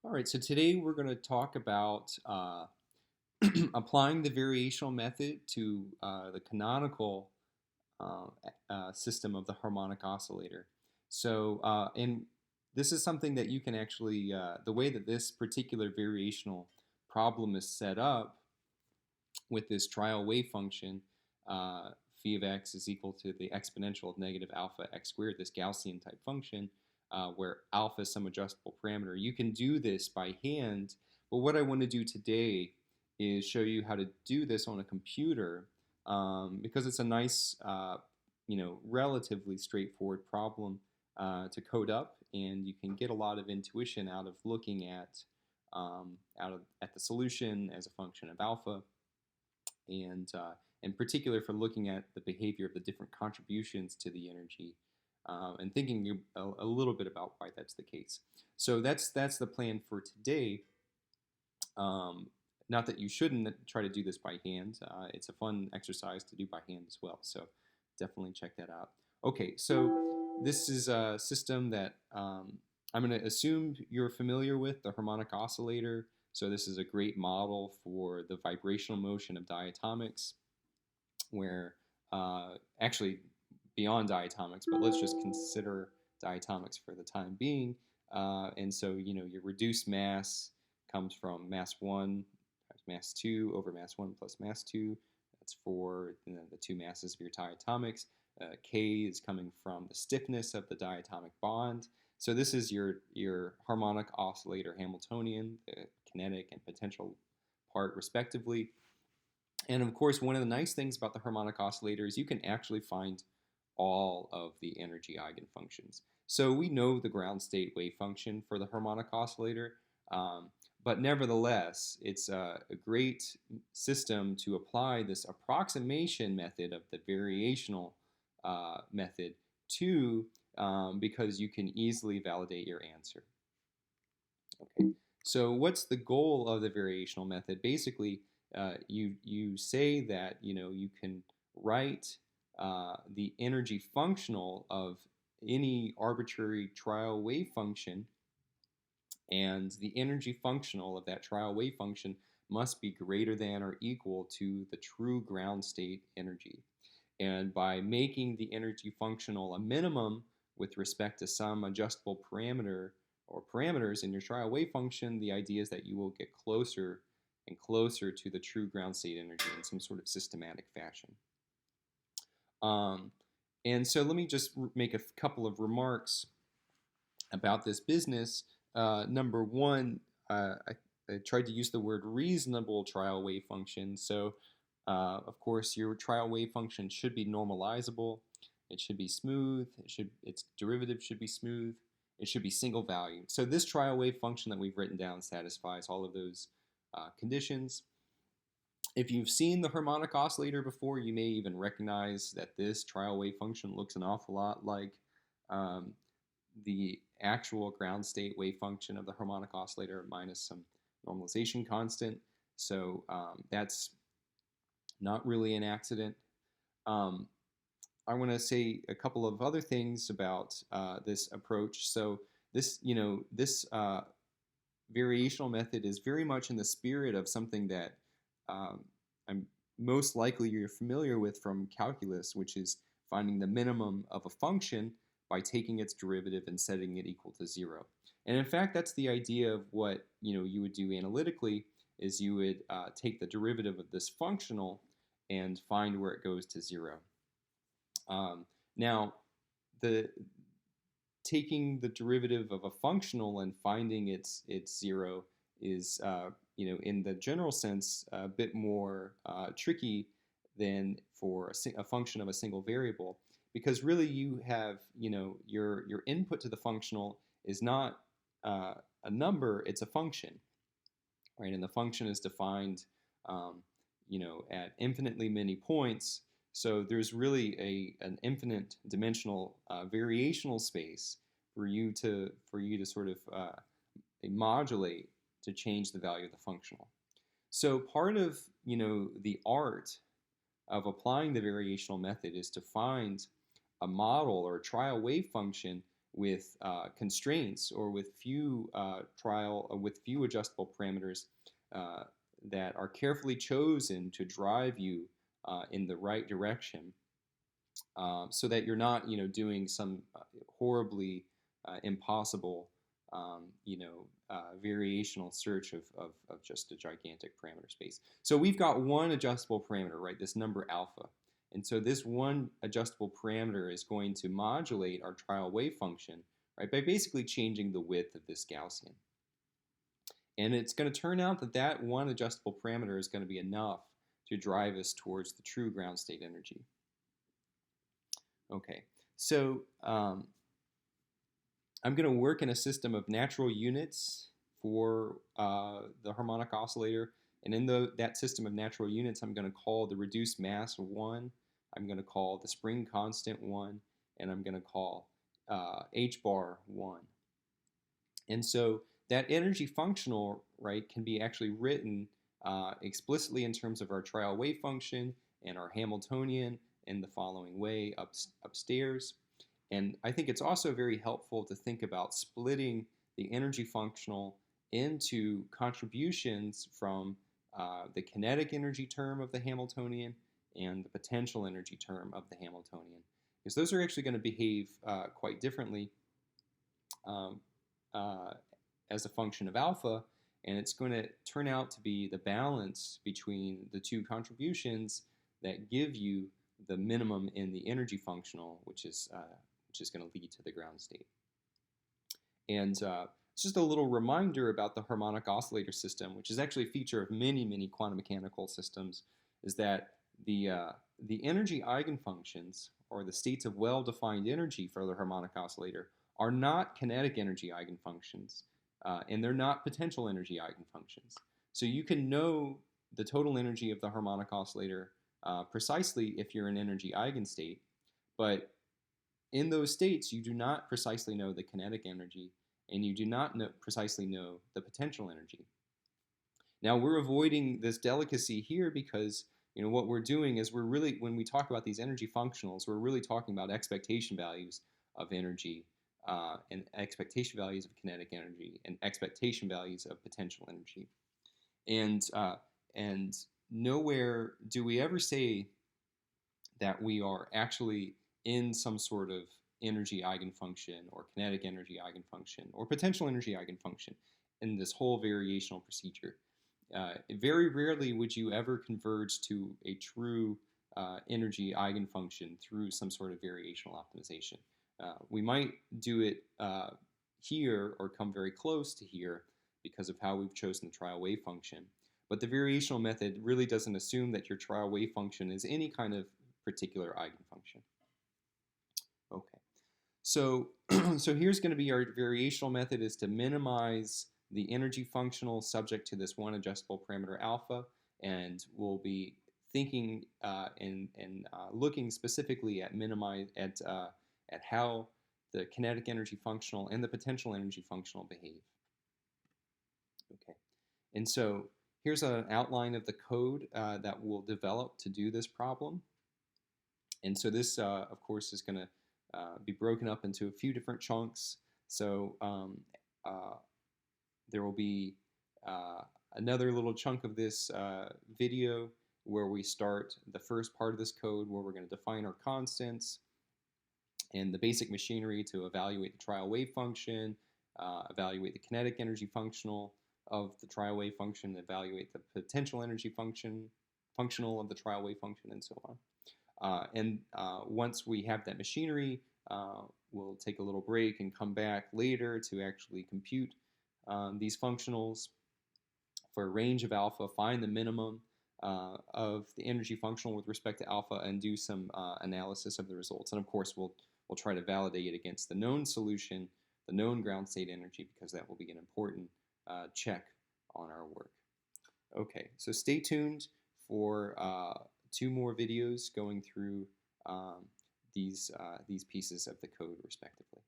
All right, so today we're going to talk about applying the variational method to the canonical uh, system of the harmonic oscillator. And this is something that you can actually, the way that this particular variational problem is set up with this trial wave function, phi of x is equal to the exponential of negative alpha x squared, this Gaussian type function, where alpha is some adjustable parameter. You can do this by hand, but what I want to do today is show you how to do this on a computer because it's a nice, relatively straightforward problem to code up, and you can get a lot of intuition out of looking at the solution as a function of alpha, and in particular for looking at the behavior of the different contributions to the energy and thinking a little bit about why that's the case. So that's the plan for today. Not that you shouldn't try to do this by hand. It's a fun exercise to do by hand as well. So definitely check that out. Okay, so this is a system that I'm going to assume you're familiar with, the harmonic oscillator. So this is a great model for the vibrational motion of diatomics, where actually beyond diatomics, but let's just consider diatomics for the time being. And so, your reduced mass comes from mass 1 times mass 2 over mass 1 plus mass 2. That's for the two masses of your diatomics. K is coming from the stiffness of the diatomic bond. So this is your harmonic oscillator Hamiltonian, the kinetic and potential part respectively. And of course, one of the nice things about the harmonic oscillator is you can actually find all of the energy eigenfunctions. So we know the ground state wave function for the harmonic oscillator, but nevertheless, it's a great system to apply this approximation method of the variational method to, because you can easily validate your answer. Okay, so what's the goal of the variational method? Basically, you say that you can write the energy functional of any arbitrary trial wave function, and the energy functional of that trial wave function must be greater than or equal to the true ground state energy. And by making the energy functional a minimum with respect to some adjustable parameter or parameters in your trial wave function, the idea is that you will get closer and closer to the true ground state energy in some sort of systematic fashion. And so let me just make a couple of remarks about this business. Number one, I tried to use the word reasonable trial wave function. So, of course, your trial wave function should be normalizable. It should be smooth. Its derivative should be smooth. It should be single valued. So this trial wave function that we've written down satisfies all of those conditions. If you've seen the harmonic oscillator before, you may even recognize that this trial wave function looks an awful lot like the actual ground state wave function of the harmonic oscillator minus some normalization constant. So that's not really an accident. I want to say a couple of other things about this approach. So this variational method is very much in the spirit of something that I'm most likely you're familiar with from calculus, which is finding the minimum of a function by taking its derivative and setting it equal to 0. And in fact, that's the idea of what you would do analytically, is you would take the derivative of this functional and find where it goes to 0. Now, taking the derivative of a functional and finding its 0 is in the general sense a bit more tricky than for a function of a single variable, because really you have your input to the functional is not a number, it's a function, right? And the function is defined at infinitely many points. So there's really an infinite dimensional variational space for you to sort of modulate to change the value of the functional. So part of the art of applying the variational method is to find a model or a trial wave function with constraints or with few with few adjustable parameters that are carefully chosen to drive you in the right direction, so that you're not, doing some horribly impossible, variational search of just a gigantic parameter space. So we've got one adjustable parameter, right? This number alpha. And so this one adjustable parameter is going to modulate our trial wave function, right, by basically changing the width of this Gaussian. And it's going to turn out that that one adjustable parameter is going to be enough to drive us towards the true ground state energy. Okay, so I'm going to work in a system of natural units for the harmonic oscillator. And in that system of natural units, I'm going to call the reduced mass 1. I'm going to call the spring constant 1. And I'm going to call h bar 1. And so that energy functional, right, can be actually written explicitly in terms of our trial wave function and our Hamiltonian in the following way upstairs. And I think it's also very helpful to think about splitting the energy functional into contributions from the kinetic energy term of the Hamiltonian and the potential energy term of the Hamiltonian, because those are actually going to behave quite differently as a function of alpha, and it's going to turn out to be the balance between the two contributions that give you the minimum in the energy functional, which is going to lead to the ground state. And it's just a little reminder about the harmonic oscillator system, which is actually a feature of many, many quantum mechanical systems, is that the energy eigenfunctions, or the states of well-defined energy for the harmonic oscillator, are not kinetic energy eigenfunctions, and they're not potential energy eigenfunctions. So you can know the total energy of the harmonic oscillator precisely if you're in energy eigenstate, but in those states you do not precisely know the kinetic energy, and you do not precisely know the potential energy. Now we're avoiding this delicacy here because what we're doing is we're really, when we talk about these energy functionals, we're really talking about expectation values of energy and expectation values of kinetic energy and expectation values of potential energy. And nowhere do we ever say that we are actually in some sort of energy eigenfunction or kinetic energy eigenfunction or potential energy eigenfunction in this whole variational procedure. Very rarely would you ever converge to a true energy eigenfunction through some sort of variational optimization. We might do it here or come very close to here because of how we've chosen the trial wave function. But the variational method really doesn't assume that your trial wave function is any kind of particular eigenfunction. Okay, so so here's going to be our variational method, is to minimize the energy functional subject to this one adjustable parameter alpha, and we'll be thinking and looking specifically at at how the kinetic energy functional and the potential energy functional behave. Okay, and so here's an outline of the code that we'll develop to do this problem. And so this, of course, is going to be broken up into a few different chunks. So there will be another little chunk of this video where we start the first part of this code, where we're going to define our constants and the basic machinery to evaluate the trial wave function, evaluate the kinetic energy functional of the trial wave function, evaluate the potential energy functional of the trial wave function, and so on. And once we have that machinery, we'll take a little break and come back later to actually compute these functionals for a range of alpha, find the minimum of the energy functional with respect to alpha, and do some analysis of the results. And of course, we'll try to validate it against the known solution, the known ground state energy, because that will be an important check on our work. Okay, so stay tuned for 2 more videos going through these pieces of the code respectively.